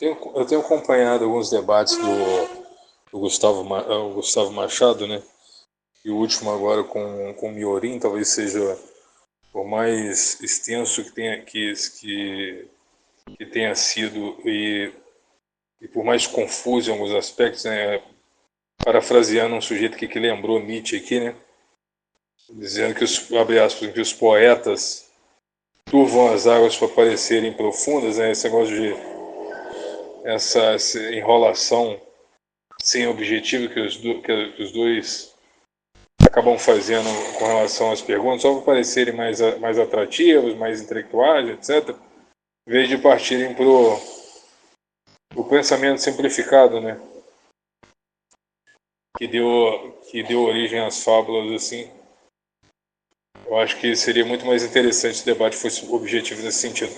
Eu tenho acompanhado alguns debates do Gustavo Machado, né? E o último agora com o Miorim talvez seja o mais extenso que tenha sido e por mais confuso em alguns aspectos, né? Parafraseando um sujeito que lembrou Nietzsche aqui, né? Dizendo que abre aspas, que os poetas turvam as águas para parecerem profundas, né? Esse negócio de essa enrolação sem objetivo que os dois acabam fazendo com relação às perguntas, só para parecerem mais atrativos, mais intelectuais, etc., em vez de partirem para o pensamento simplificado, né? Que deu origem às fábulas, assim. Eu acho que seria muito mais interessante se o debate fosse objetivo nesse sentido.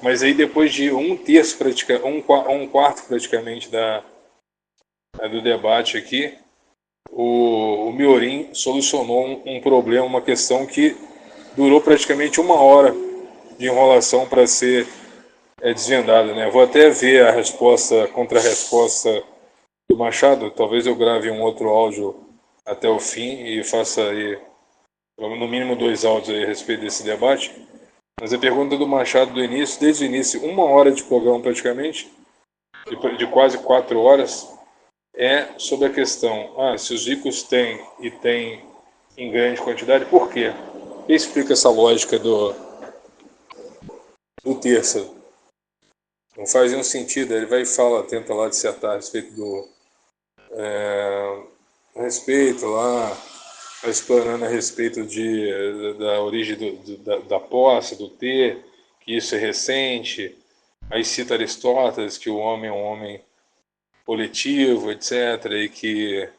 Mas aí depois de um terço, um quarto praticamente do debate aqui, o Miorim solucionou um problema, uma questão que durou praticamente uma hora de enrolação para ser desvendada, né? Vou até ver a resposta, contra-resposta do Machado. Talvez eu grave um outro áudio até o fim e faça aí, no mínimo, dois áudios aí a respeito desse debate. Mas a pergunta do Machado do início, desde o início, uma hora de programa praticamente, de quase 4 horas, é sobre a questão, se os ricos têm e têm em grande quantidade, por quê? Quem explica essa lógica do terça? Não faz nenhum sentido. Ele vai e fala, tenta lá dissertar a respeito a respeito lá, explanando a respeito da origem da posse, do ter, que isso é recente. Aí cita Aristóteles, que o homem é um homem coletivo, etc., e que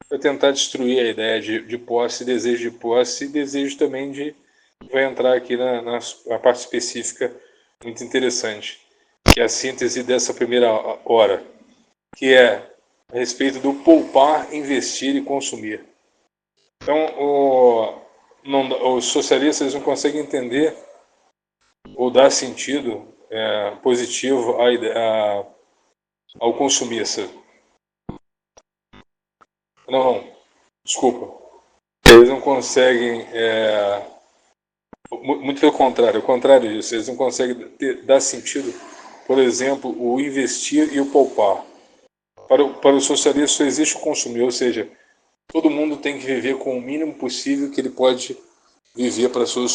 vai tentar destruir a ideia de posse, desejo de posse e desejo também de... Vai entrar aqui na parte específica muito interessante, que é a síntese dessa primeira hora, que é a respeito do poupar, investir e consumir. Então, os socialistas não conseguem entender ou dar sentido positivo ao consumista. Não, desculpa. Eles não conseguem, muito pelo contrário, disso, eles não conseguem dar sentido, por exemplo, o investir e o poupar. Para o socialista só existe o consumir, ou seja, todo mundo tem que viver com o mínimo possível que ele pode viver para a sua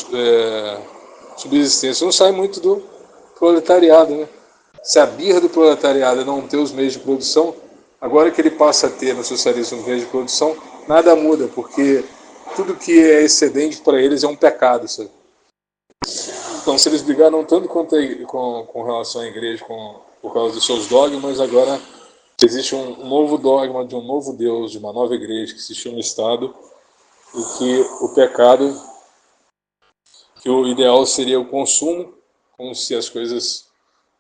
subsistência. Não sai muito do proletariado, né? Se a birra do proletariado é não ter os meios de produção, agora que ele passa a ter no socialismo os meios de produção, nada muda, porque tudo que é excedente para eles é um pecado, sabe? Então, se eles brigaram tanto com relação à igreja, por causa dos seus dogmas, agora existe um novo dogma de um novo Deus, de uma nova igreja que se chama Estado, e que o pecado, que o ideal seria o consumo, como se as coisas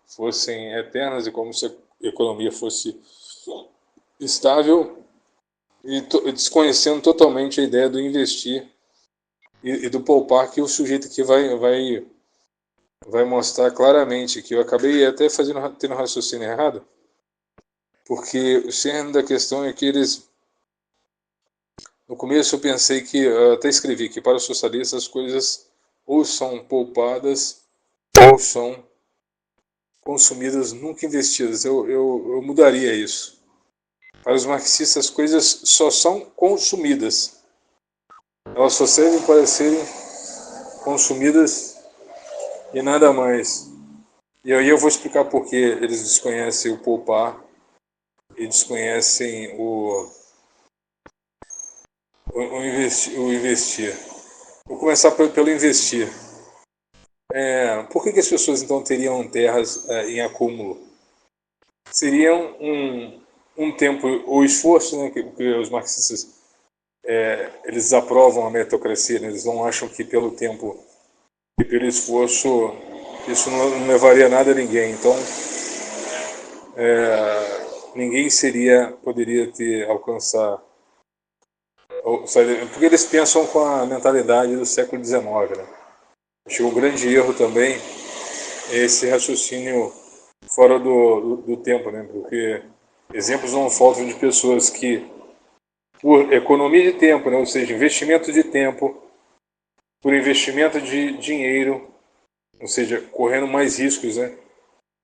fossem eternas e como se a economia fosse estável, e desconhecendo totalmente a ideia do investir e do poupar, que o sujeito aqui vai mostrar claramente, que eu acabei até tendo raciocínio errado, porque o cerne da questão é que eles... No começo eu pensei que, eu até escrevi que para os socialistas as coisas ou são poupadas ou são consumidas, nunca investidas. Eu mudaria isso. Para os marxistas as coisas só são consumidas. Elas só servem para serem consumidas e nada mais. E aí eu vou explicar por que eles desconhecem o poupar e desconhecem o investir. Vou começar pelo investir. Por que as pessoas então teriam terras em acúmulo? Seriam um tempo, o esforço, né, que os marxistas eles aprovam a meritocracia, né? Eles não acham que pelo tempo e pelo esforço isso não levaria nada a ninguém. Então, ninguém poderia alcançar, porque eles pensam com a mentalidade do século XIX, né? Acho que um grande erro também é esse raciocínio fora do tempo, né? Porque exemplos não faltam de pessoas que, por economia de tempo, né? Ou seja, investimento de tempo, por investimento de dinheiro, ou seja, correndo mais riscos, né?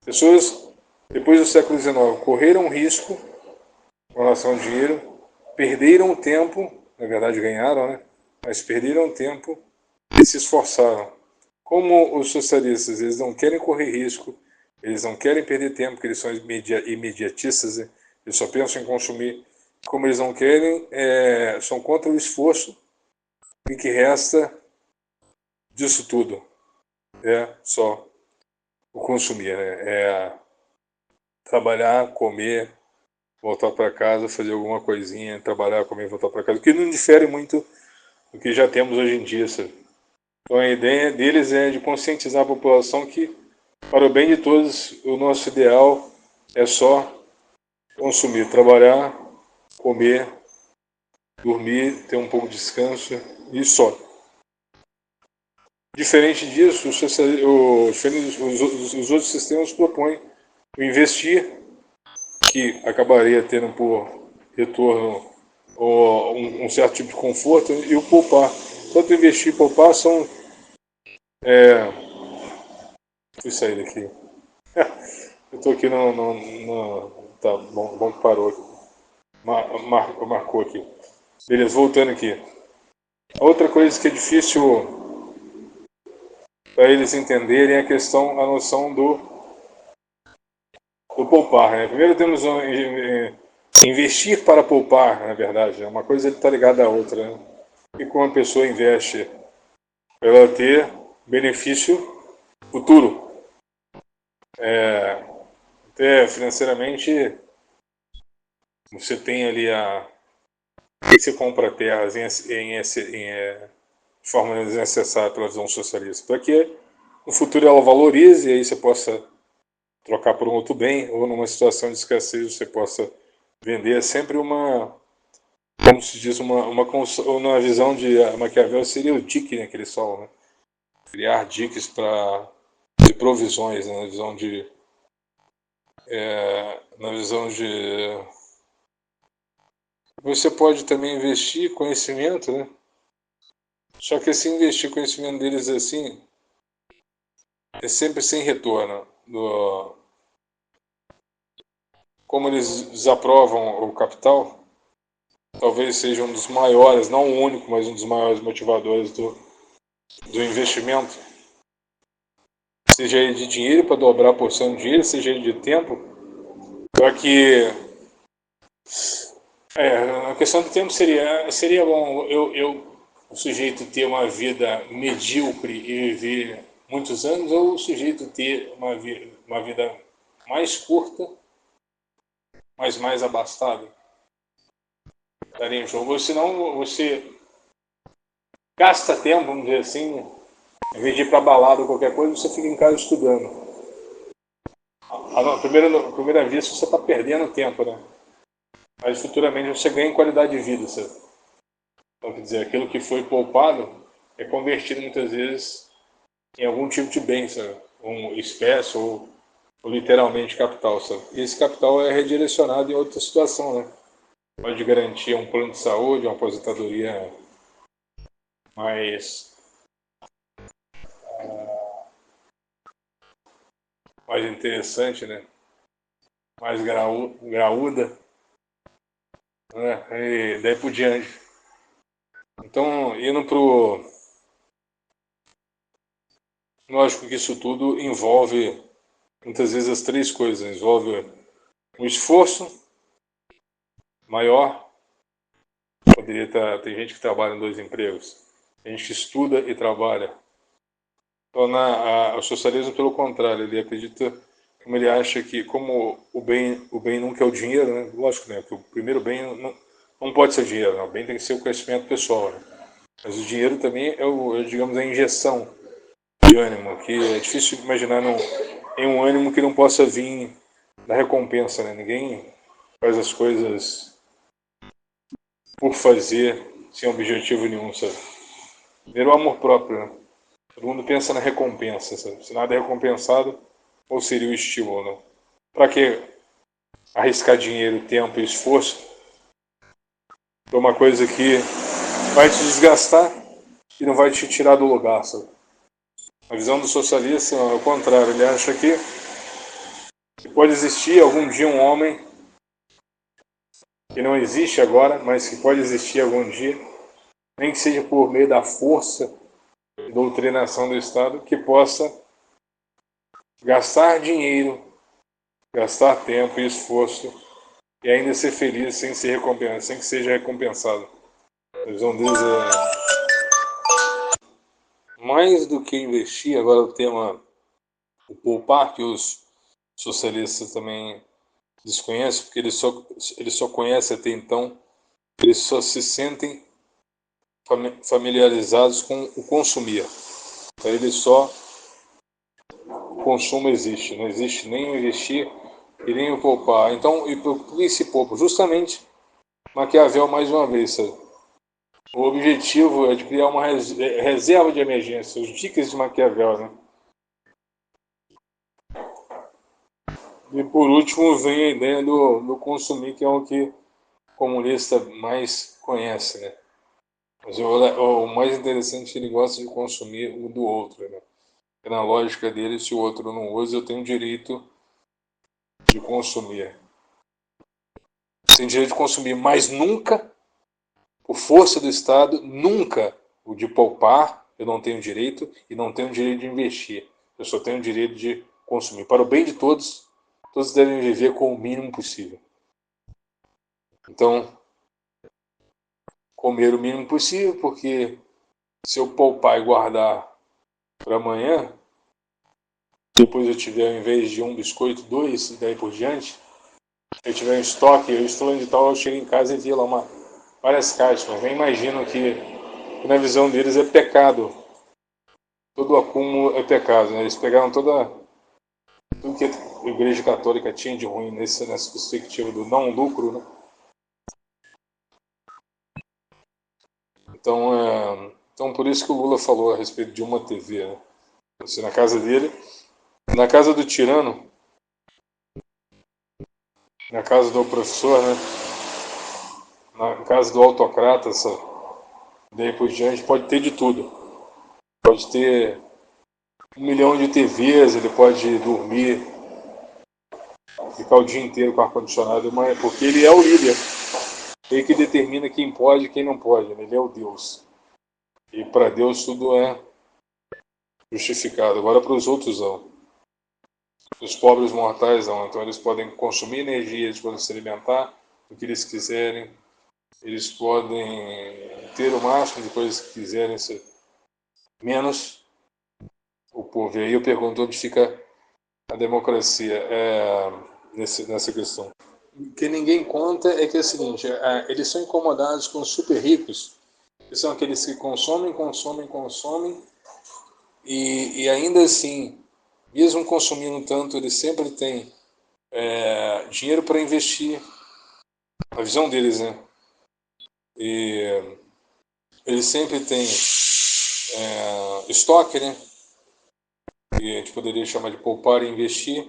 Pessoas, depois do século XIX, correram risco com relação ao dinheiro, perderam tempo, na verdade ganharam, né? Mas perderam tempo e se esforçaram. Como os socialistas, eles não querem correr risco, eles não querem perder tempo, porque eles são imediatistas, né? Eles só pensam em consumir. Como eles não querem, são contra o esforço, e que resta disso tudo é só o consumir, né? É trabalhar, comer, voltar para casa, fazer alguma coisinha, trabalhar, comer, voltar para casa, o que não difere muito do que já temos hoje em dia, sabe? Então a ideia deles é de conscientizar a população que, para o bem de todos, o nosso ideal é só consumir, trabalhar, comer, dormir, ter um pouco de descanso e só. Diferente disso, os outros sistemas propõem o investir, que acabaria tendo por retorno um certo tipo de conforto, e o poupar. Tanto investir e poupar são. Fui sair daqui. Eu estou aqui no. Tá, bom que parou aqui. Marcou aqui. Beleza, voltando aqui. A outra coisa que é difícil para eles entenderem é a noção do poupar. Né? Primeiro temos investir para poupar, na verdade. Uma coisa está ligada à outra. Né? E como a pessoa investe para ela ter benefício futuro. Até financeiramente, você tem ali você compra terras de forma desnecessária pela visão socialista, para que no futuro ela valorize e aí você possa trocar por um outro bem, ou numa situação de escassez você possa vender. É sempre como se diz, uma visão de Maquiavel seria o dique, né, que eles falam, né? Criar diques de provisões, né, na visão de você pode também investir conhecimento, né? Só que esse investir conhecimento deles assim é sempre sem retorno. Como eles desaprovam o capital, talvez seja um dos maiores, não o único, mas um dos maiores motivadores do investimento. Seja ele de dinheiro para dobrar a porção de dinheiro, seja ele de tempo, para que a questão do tempo seria bom o sujeito ter uma vida medíocre e viver muitos anos, ou o sujeito ter uma vida mais curta, mas mais abastada. Daria um jogo. Ou senão você gasta tempo, vamos dizer assim, em vez de ir para balada ou qualquer coisa, você fica em casa estudando. À primeira vista você está perdendo tempo, né? Mas futuramente você ganha em qualidade de vida, sabe? Então, quer dizer, aquilo que foi poupado é convertido muitas vezes em algum tipo de bem, sabe? Um espécie ou literalmente capital, sabe? E esse capital é redirecionado em outra situação, né? Pode garantir um plano de saúde, uma aposentadoria mais, mais interessante, né? Mais graúda, né? E daí por diante. Então, indo pro... Lógico que isso tudo envolve, muitas vezes, as três coisas. Envolve um esforço maior. Poderia estar... Tem gente que trabalha em 2 empregos. Tem gente que estuda e trabalha. Então, o socialismo, pelo contrário, ele acredita, como ele acha que, como o bem nunca é o dinheiro, né? Lógico, né? Que o primeiro bem não pode ser o dinheiro, né? O bem tem que ser o conhecimento pessoal, né? Mas o dinheiro também digamos, a injeção de ânimo, que é difícil imaginar em um ânimo que não possa vir da recompensa, né? Ninguém faz as coisas por fazer, sem objetivo nenhum, sabe? Primeiro o amor próprio, né? Todo mundo pensa na recompensa, sabe? Se nada é recompensado, Qual seria o estímulo? Né? Para que arriscar dinheiro, tempo e esforço para uma coisa que vai te desgastar e não vai te tirar do lugar, sabe? A visão do socialista é o contrário. Ele acha que pode existir algum dia um homem que não existe agora, mas que pode existir algum dia, nem que seja por meio da força e doutrinação do Estado, que possa gastar dinheiro, gastar tempo e esforço e ainda ser feliz sem ser recompensado, sem que seja recompensado. A visão deles é mais do que investir. Agora o tema o poupar, que os socialistas também desconhecem, porque eles só conhecem até então, eles só se sentem familiarizados com o consumir. Para eles só o consumo existe, não existe nem o investir e nem o poupar. Então, e por que se poupa? Justamente Maquiavel mais uma vez, sabe? O objetivo é de criar uma reserva de emergência, os dicas de Maquiavel, né? E por último vem a ideia do consumir, que é o que o comunista mais conhece, né? Mas o mais interessante é que ele gosta de consumir o do outro, né? E na lógica dele, se o outro não usa, eu tenho direito de consumir. Tenho direito de consumir, mas nunca, por força do Estado, nunca o de poupar, eu não tenho direito, e não tenho direito de investir. Eu só tenho direito de consumir. Para o bem de todos, todos devem viver com o mínimo possível. Então, comer o mínimo possível, porque se eu poupar e guardar para amanhã, depois eu tiver, ao invés de um biscoito, dois, e daí por diante, eu tiver em estoque, eu estou onde tal, eu chego em casa e vi lá várias caixas, mas nem imagino que na visão deles é pecado. Todo acúmulo é pecado, né? Eles pegaram tudo que a Igreja Católica tinha de ruim nessa perspectiva do não lucro, né? Então por isso que o Lula falou a respeito de uma TV, né? Assim, na casa dele, na casa do tirano, na casa do professor, né? Na casa do autocrata, daí por diante, pode ter de tudo. Pode ter 1 milhão de TVs, ele pode dormir, ficar o dia inteiro com ar-condicionado, porque ele é o líder. Ele que determina quem pode e quem não pode, né? Ele é o Deus. E para Deus tudo é justificado. Agora para os outros não. Os pobres mortais não. Então eles podem consumir energia, eles podem se alimentar do que eles quiserem, eles podem ter o máximo de coisas que quiserem, menos o povo. E aí eu pergunto onde fica a democracia nessa questão. O que ninguém conta é que é o seguinte, eles são incomodados com os super ricos, que são aqueles que consomem, consomem, consomem, e ainda assim, mesmo consumindo tanto, eles sempre têm dinheiro para investir, a visão deles, né? E eles sempre têm estoque, né? Que a gente poderia chamar de poupar e investir,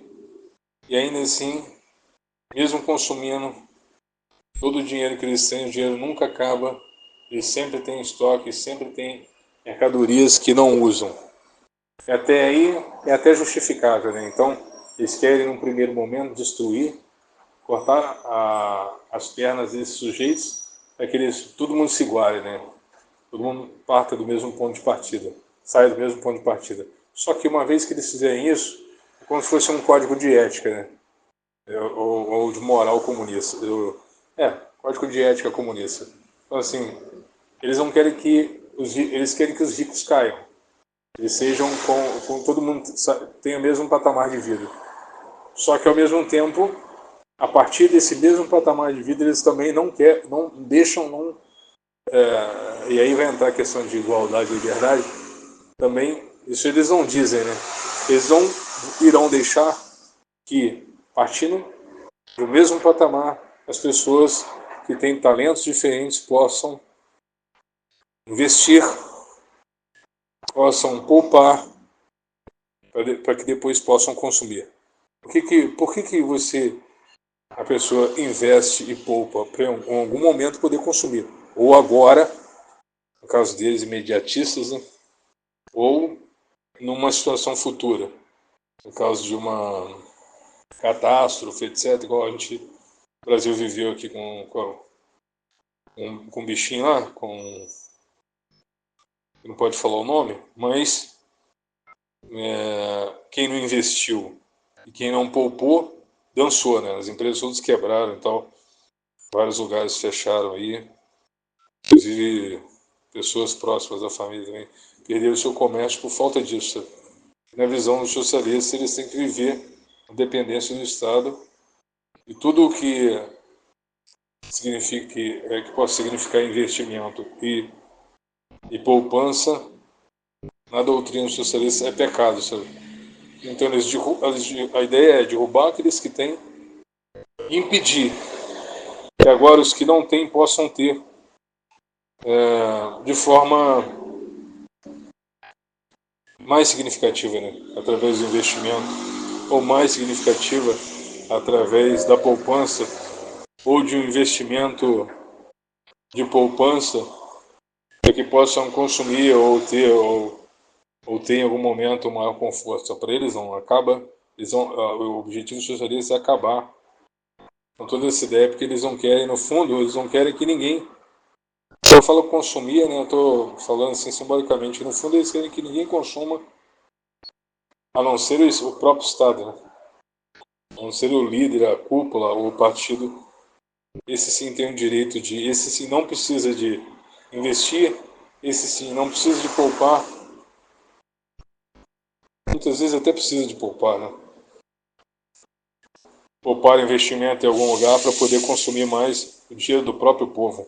e ainda assim, mesmo consumindo todo o dinheiro que eles têm, o dinheiro nunca acaba, eles sempre têm estoque, sempre têm mercadorias que não usam. E até aí é até justificável, né? Então, eles querem, num primeiro momento, destruir, cortar as pernas desses sujeitos, para que todo mundo se iguale, né? Todo mundo parta do mesmo ponto de partida, saia do mesmo ponto de partida. Só que uma vez que eles fizerem isso, é como se fosse um código de ética, né? Ou de moral comunista. Código de ética comunista. Então, assim, eles não querem eles querem que os ricos caiam. Eles sejam com todo mundo tenha o mesmo patamar de vida. Só que ao mesmo tempo, a partir desse mesmo patamar de vida, eles também não deixam, e aí vai entrar a questão de igualdade e liberdade. Também isso eles não dizem, né? Eles não irão deixar que, partindo do mesmo patamar, as pessoas que têm talentos diferentes possam investir, possam poupar, para que depois possam consumir. Por que a pessoa investe e poupa para em algum momento poder consumir? Ou agora, no caso deles, imediatistas, né? Ou numa situação futura, no caso de uma catástrofe, etc., igual a gente, o Brasil viveu aqui com um bichinho lá, não pode falar o nome, mas quem não investiu e quem não poupou, dançou, né? As empresas todas quebraram e tal, vários lugares fecharam aí, inclusive pessoas próximas da família também perderam o seu comércio por falta disso. Na visão dos socialistas, eles têm que viver a dependência do Estado e tudo o que signifique, que possa significar investimento e poupança, na doutrina socialista é pecado, sabe? Então a ideia é derrubar aqueles que têm e impedir que agora os que não têm possam ter de forma mais significativa, né? Através do investimento, ou mais significativa através da poupança, ou de um investimento de poupança para que possam consumir ou ter em algum momento um maior conforto. Só para eles não acaba, o objetivo socialista é acabar com toda essa ideia, porque eles não querem, no fundo, eles não querem que ninguém. Quando eu falo consumir, né, eu estou falando assim simbolicamente, no fundo eles querem que ninguém consuma, a não ser o próprio Estado, né? A não ser o líder, a cúpula, o partido. Esse sim tem o direito esse sim não precisa de investir, esse sim não precisa de poupar. Muitas vezes até precisa de poupar, né? Poupar investimento em algum lugar para poder consumir mais o dinheiro do próprio povo.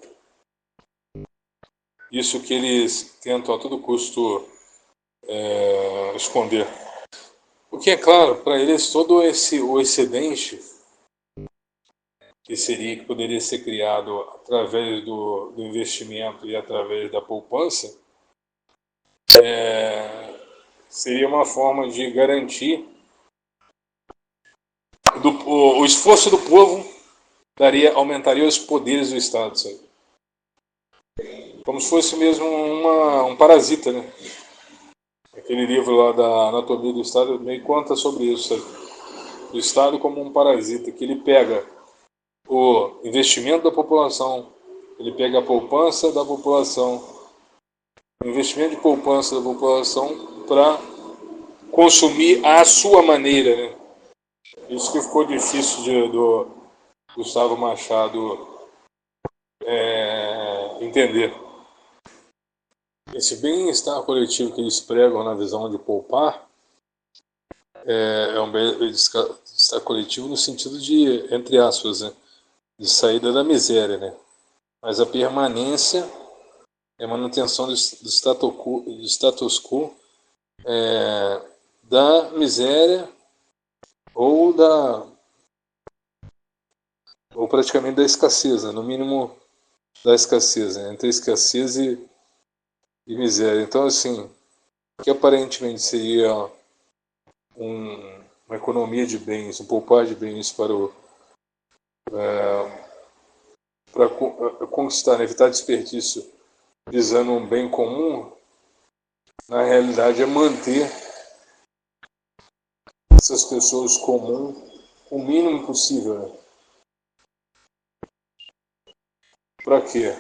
Isso que eles tentam a todo custo esconder. O que é claro, para eles todo o excedente que poderia ser criado através do investimento e através da poupança, seria uma forma de garantir o esforço do povo aumentaria os poderes do Estado, sabe? Como se fosse mesmo um parasita, né? Aquele livro lá da Anatomia do Estado meio conta sobre isso, sabe? O Estado como um parasita, que ele pega o investimento da população, ele pega a poupança da população, o investimento de poupança da população para consumir à sua maneira, né? Isso que ficou difícil do Gustavo Machado entender. Esse bem-estar coletivo que eles pregam na visão de poupar é um bem-estar coletivo no sentido de, entre aspas, né, de saída da miséria, né? Mas a permanência e a manutenção do status quo da miséria ou ou praticamente da escassez, né? No mínimo da escassez, né? Entre escassez e miséria. Então, assim, que aparentemente seria uma economia de bens, um poupar de bens para conquistar, né? Evitar desperdício visando um bem comum, na realidade é manter essas pessoas comuns o mínimo possível. Né? Para quê?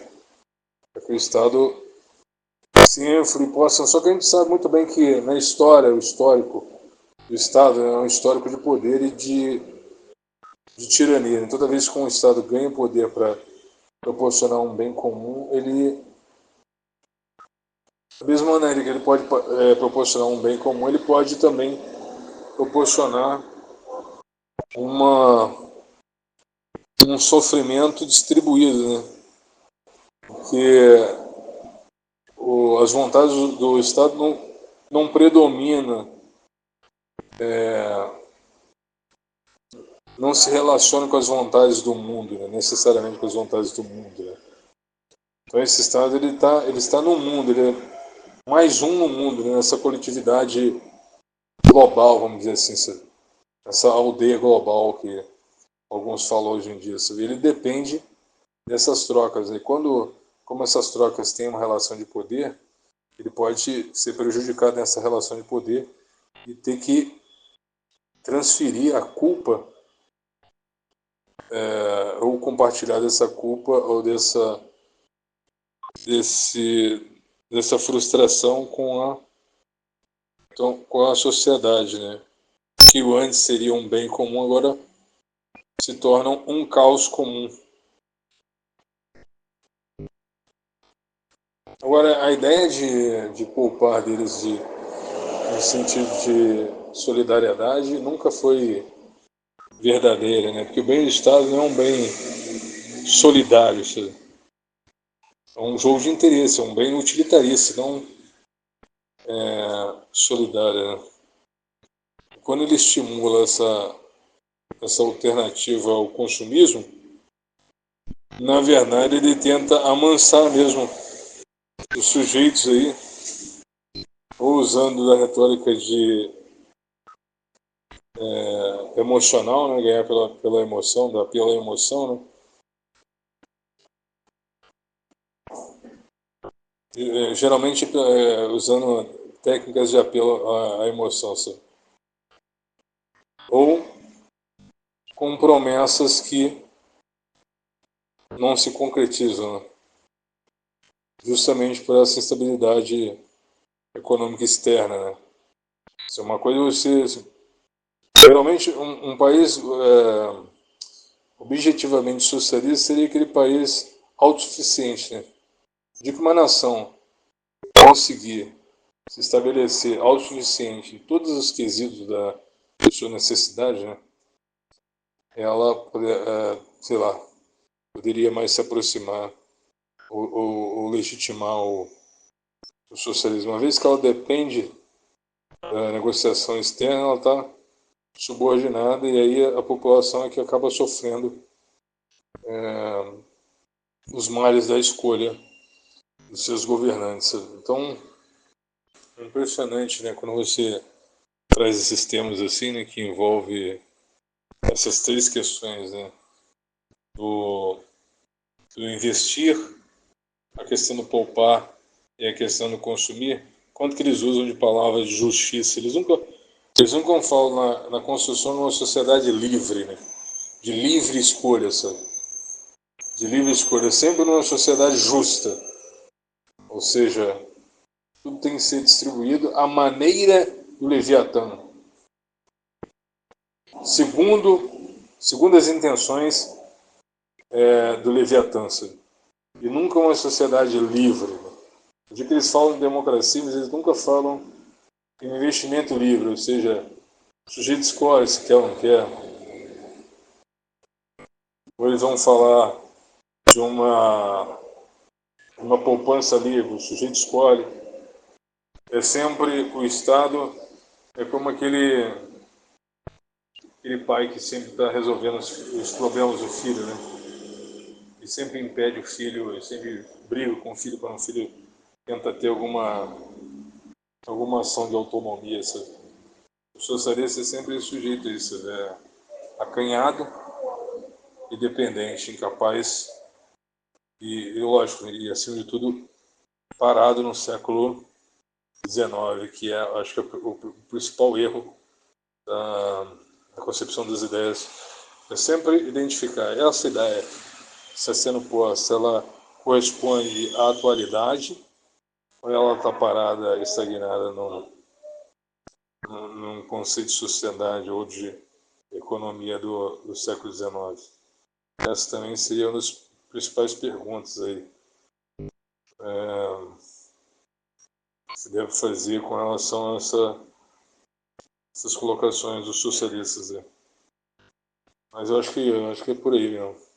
Para que o Estado se influi, possa. Só que a gente sabe muito bem que na história, o histórico do Estado é um histórico de poder e de tirania. Toda vez que um Estado ganha poder para proporcionar um bem comum, da mesma maneira que ele pode proporcionar um bem comum, ele pode também proporcionar um sofrimento distribuído, né? Porque as vontades do Estado não predominam, não se relacionam com as vontades do mundo, né? Necessariamente com as vontades do mundo. Né? Então esse Estado ele está no mundo, ele é mais um no mundo, né? Nessa coletividade global, vamos dizer assim, essa aldeia global que alguns falam hoje em dia, sabe? Ele depende dessas trocas. E como essas trocas têm uma relação de poder, ele pode ser prejudicado nessa relação de poder e ter que transferir a culpa ou compartilhar dessa culpa ou dessa frustração com a sociedade, né? Que antes seria um bem comum, agora se tornam um caos comum. Agora, a ideia de poupar deles no sentido de solidariedade nunca foi verdadeira, né? Porque o bem do Estado não é um bem solidário, sabe? É um jogo de interesse, é um bem utilitarista, não solidário, né? Quando ele estimula essa alternativa ao consumismo, na verdade ele tenta amansar mesmo os sujeitos aí, ou usando da retórica de emocional, né, ganhar pela emoção, pela emoção, né, geralmente usando técnicas de apelo à emoção, sabe? Ou com promessas que não se concretizam, né, justamente por essa instabilidade econômica externa, né. Se uma coisa geralmente um país objetivamente socialista seria aquele país autossuficiente, né? De que uma nação conseguir se estabelecer autossuficiente em todos os quesitos da sua necessidade, né? Ela, sei lá, poderia mais se aproximar ou legitimar o socialismo. Uma vez que ela depende da negociação externa, ela está subordinada e aí a população é que acaba sofrendo os males da escolha dos seus governantes. Então, é impressionante, né, quando você traz esses temas assim, né, que envolve essas três questões, né, do investir, a questão do poupar e a questão do consumir. Quanto que eles usam de palavras de justiça? Eles nunca falam na construção de uma sociedade livre, né, de livre escolha, sabe? De livre escolha, sempre numa sociedade justa, ou seja, tudo tem que ser distribuído à maneira do Leviatã, segundo as intenções do Leviatã, sabe? E nunca uma sociedade livre. O dia que eles falam de democracia, mas eles nunca falam em investimento livre, ou seja, o sujeito escolhe se quer ou não quer. Ou eles vão falar de uma poupança livre, o sujeito escolhe. É sempre o Estado, é como aquele pai que sempre está resolvendo os problemas do filho, né? E sempre impede o filho, e sempre briga com o filho para o filho tenta ter alguma ação de autonomia, sabe? O socialista é sempre sujeito a isso, né? Acanhado e dependente, incapaz e lógico, e acima de tudo parado no século XIX, que acho que é o principal erro da concepção das ideias. É sempre identificar essa ideia, se está sendo posta, ela corresponde à atualidade ou ela está parada, estagnada num conceito de sociedade ou de economia do século XIX? Essa também seria uma das principais perguntas aí que se deve fazer com relação a essas colocações dos socialistas aí. Mas eu acho que é por aí mesmo.